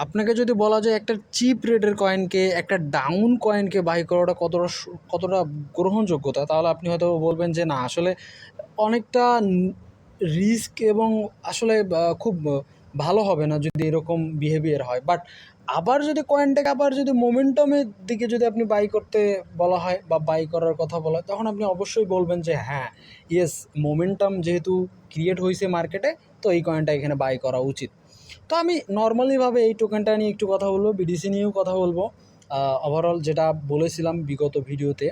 আপনাকে যদি বলা যায় একটা চিপ রেটের কয়েনকে, একটা ডাউন কয়েনকে বাই করাটা কতটা গ্রহণযোগ্যতা, তাহলে আপনি হয়তো বলবেন যে না আসলে অনেকটা রিস্ক এবং আসলে খুব ভালো হবে না যদি এরকম বিহেভিয়ার হয়। বাট আবার যদি কয়েনটাকে আবার যদি মোমেন্টামের দিকে যদি আপনি বাই করতে বলা হয় বা বাই করার কথা বলা হয়, তখন আপনি অবশ্যই বলবেন যে হ্যাঁ, ইয়েস, মোমেন্টাম যেহেতু ক্রিয়েট হয়েছে মার্কেটে, তো এই কয়েনটা এখানে বাই করা উচিত। তো আমি নর্মালিভাবে এই টোকেনটা নিয়ে একটু কথা বলবো, বিডিসি নিয়েও কথা বলবো, ওভারঅল যেটা বলেছিলাম বিগত ভিডিওতে।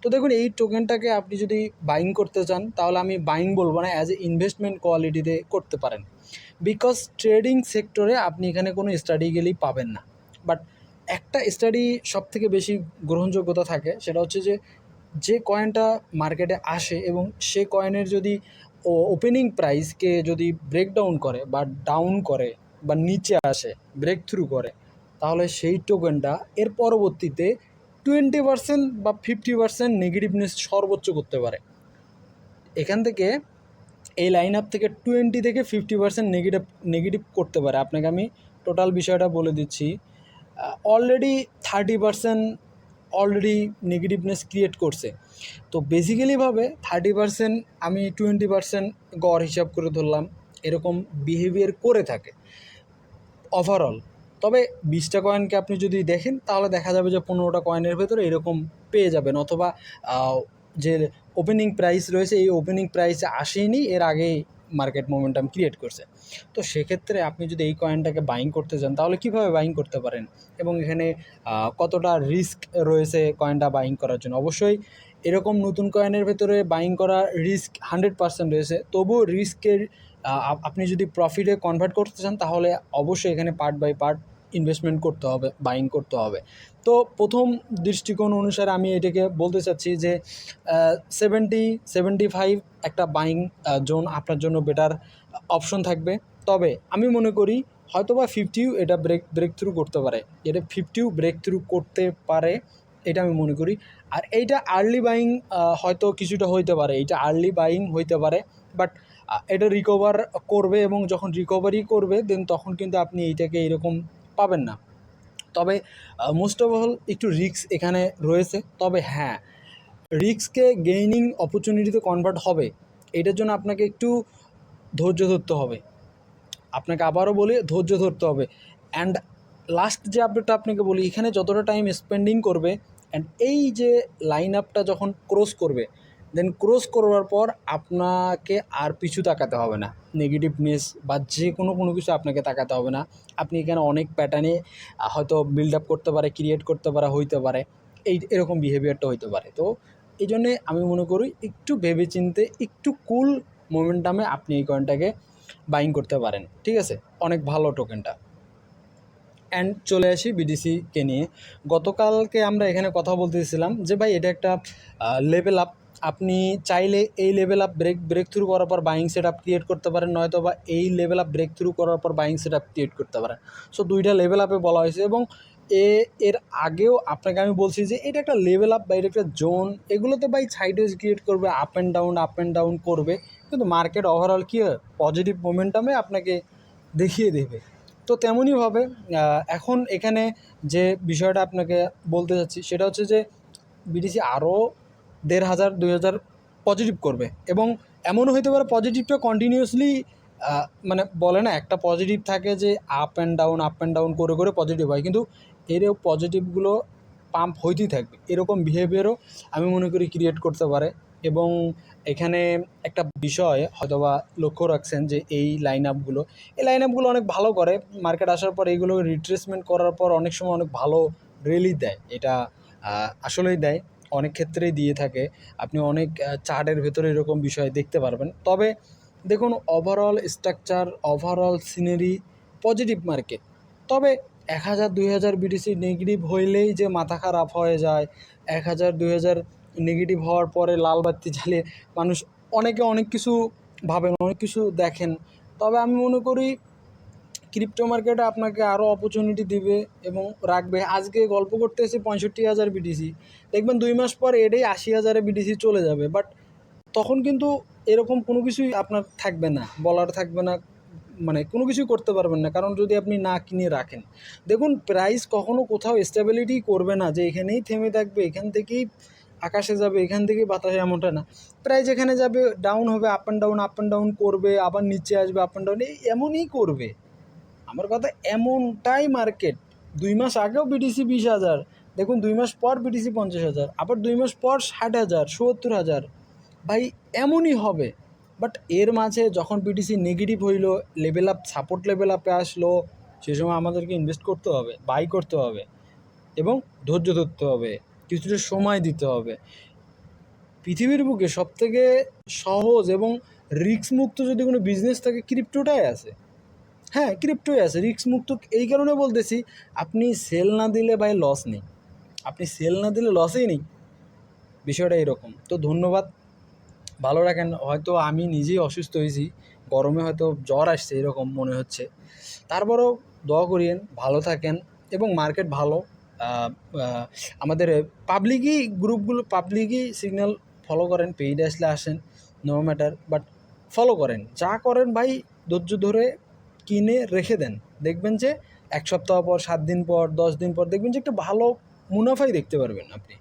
তো দেখুন, এই টোকেনটাকে আপনি যদি বাইং করতে চান, তাহলে আমি বাইং বলবো না, অ্যাজ এ ইনভেস্টমেন্ট কোয়ালিটিতে করতে পারেন। বিকজ ট্রেডিং সেক্টরে আপনি এখানে কোনো স্টাডি গেলেই পাবেন না। বাট একটা স্টাডি সব থেকে বেশি গ্রহণযোগ্যতা থাকে, সেটা হচ্ছে যে যে কয়েনটা মার্কেটে আসে এবং সে কয়েনের যদি ওপেনিং প্রাইসকে যদি ব্রেকডাউন করে বা ডাউন করে বা নিচে আসে, ব্রেক থ্রু করে, তাহলে সেই টোকেনটা এর পরবর্তীতে 20% বা 50% নেগেটিভনেস সর্বোচ্চ করতে পারে। এখান থেকে এই লাইন আপ থেকে 20 থেকে 50% নেগেটিভ করতে পারে। আপনাকে আমি টোটাল বিষয়টা বলে দিচ্ছি। অলরেডি 30% অলরেডি নেগেটিভনেস ক্রিয়েট করছে। তো বেসিক্যালিভাবে 30%, আমি 20% গড় হিসাব করে ধরলাম, এরকম বিহেভিয়ার করে থাকে ওভারঅল। তবে 20টা কয়েনকে আপনি যদি দেখেন, তাহলে দেখা যাবে যে 15টা কয়েনের ভেতরে এরকম পেয়ে যাবেন, অথবা যে ওপেনিং প্রাইস রয়েছে এই ওপেনিং প্রাইসে আসেনি, এর আগেই মার্কেট মোমেন্টাম ক্রিয়েট করছে। তো সেক্ষেত্রে আপনি যদি এই কয়েনটাকে বাইং করতে চান, তাহলে কীভাবে বাইং করতে পারেন এবং এখানে কতটা রিস্ক রয়েছে কয়েনটা বাইং করার জন্য। অবশ্যই এরকম নতুন কয়েনের ভেতরে বাইং করা রিস্ক 100% রয়েছে, তবুও রিস্কের আপনি যদি প্রফিটে কনভার্ট করতে চান, তাহলে অবশ্যই এখানে পার্ট বাই পার্ট ইনভেস্টমেন্ট করতে হবে, বাইং করতে হবে। তো প্রথম দৃষ্টিকোণ অনুসারে আমি এটাকে বলতে চাচ্ছি যে 70-75 একটা বাইং জোন আপনার জন্য বেটার অপশন থাকবে। তবে আমি মনে করি হয়তোবা 50 এটা ব্রেক থ্রু করতে পারে, এটা 50 ব্রেক থ্রু করতে পারে, এটা আমি মনে করি। আর এইটা আর্লি বাইং হয়তো কিছুটা হইতে পারে, এইটা আর্লি বাইং হইতে পারে, বাট এটা রিকভার করবে এবং যখন রিকভারি করবে দেন তখন কিন্তু আপনি এইটাকে এরকম পাবেন না। তবে মোস্ট অফ অল একটু রিস্ক এখানে রয়েছে। তবে হ্যাঁ, রিস্ককে গেইনিং অপরচুনিটিতে কনভার্ট হবে, এটার জন্য আপনাকে একটু ধৈর্য ধরতে হবে। আপনাকে আবারও বলি, ধৈর্য ধরতে হবে। অ্যান্ড লাস্ট যে আপডেটটা আপনাকে বলি, এখানে যতটা টাইম স্পেন্ডিং করবে অ্যান্ড এই যে লাইন আপটা যখন ক্রস করবে, দেন ক্রস করবার পর আপনাকে আর পিছু তাকাতে হবে না, নেগেটিভনেস বা যে কোনো কিছু আপনাকে তাকাতে হবে না। আপনি এখানে অনেক প্যাটার্নে হয়তো বিল্ড আপ করতে পারে, ক্রিয়েট করতে পারে, হইতে পারে এরকম বিহেভিয়ারটা হইতে পারে। তো এই জন্যে আমি মনে করি একটু ভেবেচিন্তে, একটু কুল মোমেন্টামে আপনি এই কয়েনটাকে বাইং করতে পারেন। ঠিক আছে, অনেক ভালো টোকেনটা। অ্যান্ড চলে আসি বিডিসিকে নিয়ে। গতকালকে আমরা এখানে কথা বলতেছিলাম যে ভাই এটা একটা লেভেল আপ, আপনি চাইলে এই লেভেল আপ ব্রেক থ্রু করার পর বাইং সেট আপ ক্রিয়েট করতে পারেন, নয়তো বা এই লেভেল আপ ব্রেক থ্রু করার পর বাইং সেট আপ ক্রিয়েট করতে পারেন। সো দুইটা লেভেল আপে বলা হয়েছে এবং এর আগেও আপনাকে আমি বলছি যে এটা একটা লেভেল আপ বা এটা একটা জোন, এগুলোতে বাই সাইডওয়েজ ক্রিয়েট করবে, আপ অ্যান্ড ডাউন করবে, কিন্তু মার্কেট ওভারঅল কী হয়, পজিটিভ মোমেন্টামে আপনাকে দেখিয়ে দেবে। তো তেমনইভাবে এখন এখানে যে বিষয়টা আপনাকে বলতে চাচ্ছি সেটা হচ্ছে যে বিটিসি আরও 1,500-2,000 পজিটিভ করবে এবং এমনও হতে পারে পজিটিভটা কন্টিনিউয়াসলি, মানে বলে না একটা পজিটিভ থাকে যে আপ অ্যান্ড ডাউন করে করে পজিটিভ হয়, কিন্তু এরও পজিটিভগুলো পাম্প হইতেই থাকবে, এরকম বিহেভিয়ারও আমি মনে করি ক্রিয়েট করতে পারে। এবং এখানে একটা বিষয় হয়তোবা লক্ষ্য রাখছেন যে এই লাইন আপগুলো অনেক ভালো করে, মার্কেট আসার পর এইগুলো রিট্রেসমেন্ট করার পর অনেক সময় অনেক ভালো রেলি দেয়, এটা আসলেই দেয়, অনেক ক্ষেত্রেই দিয়ে থাকে। আপনি অনেক চার্টের ভেতরে এরকম বিষয় দেখতে পারবেন। তবে দেখুন, overall structure, overall scenery positive market. তবে 1,000-2,000 বিটিসি নেগেটিভ হইলেই যে মাথা খারাপ হয়ে যায়, 1,000-2,000 নেগেটিভ হওয়ার পরে লাল বাতি জ্বালিয়ে মানুষ অনেকে অনেক কিছু ভাবেন, অনেক কিছু দেখেন। তবে আমি মনে করি ক্রিপ্টো মার্কেটে আপনাকে আরও অপরচুনিটি দিবে এবং রাখবে। আজকে গল্প করতেছি 65,000 বিটিসি, দেখবেন 2 মাস পর এটাই 80,000-এ বিটিসি চলে যাবে। বাট তখন কিন্তু এরকম কোনো কিছুই আপনার থাকবে না, বলার থাকবে না, মানে কোনো কিছুই করতে পারবেন না, কারণ যদি আপনি না কিনে রাখেন। দেখুন প্রাইস কখনো কোথাও স্টেবিলিটি করবে না যে এখানেই থেমে থাকবে, এখান থেকেই আকাশে যাবে, এখান থেকেই বাতাসে, এমনটা না। প্রাইস এখানে যাবে, ডাউন হবে, আপ অ্যান্ড ডাউন করবে, আবার নিচে আসবে, আপ অ্যান্ড ডাউন, এমনই করবে। আমার কথা এমনটাই মার্কেট। 2 মাস আগেও বিটিসি 20,000, দেখুন 2 মাস পর বিটিসি 50,000, আবার 2 মাস পর 60,000, 70,000। ভাই এমনই হবে। বাট এর মাঝে যখন বিটিসি নেগেটিভ হইল, লেভেল আপ, সাপোর্ট লেভেল আপে আসলো, সে সময় আমাদেরকে ইনভেস্ট করতে হবে, বাই করতে হবে এবং ধৈর্য ধরতে হবে, কিছুটা সময় দিতে হবে। পৃথিবীর বুকে সবথেকে সহজ এবং রিস্ক মুক্ত যদি কোনো বিজনেস থাকে, ক্রিপ্টোটাই আছে। হ্যাঁ, ক্রিপ্টোই আছে রিস্ক মুক্ত। এই কারণে বলতেছি, আপনি সেল না দিলে ভাই লস নেই, আপনি সেল না দিলে লসেই নেই, বিষয়টা এরকম। তো ধন্যবাদ, ভালো রাখেন। হয়তো আমি নিজেই অসুস্থ হয়েছি, গরমে হয়তো জ্বর আসছে এরকম মনে হচ্ছে, তারপরেও দোয়া করিয়েন, ভালো থাকেন এবং মার্কেট ভালো। আমাদের পাবলিকই গ্রুপগুলো, পাবলিকই সিগন্যাল ফলো করেন, পেইডে আসলে আসেন, নো ম্যাটার, বাট ফলো করেন, যা করেন ভাই ধৈর্য ধরে কিনে রেখে দেন। দেখবেন যে 1 সপ্তাহ পর, 7 দিন পর, 10 দিন পর দেখবেন যে একটা ভালো মুনাফাই দেখতে পারবেন আপনি।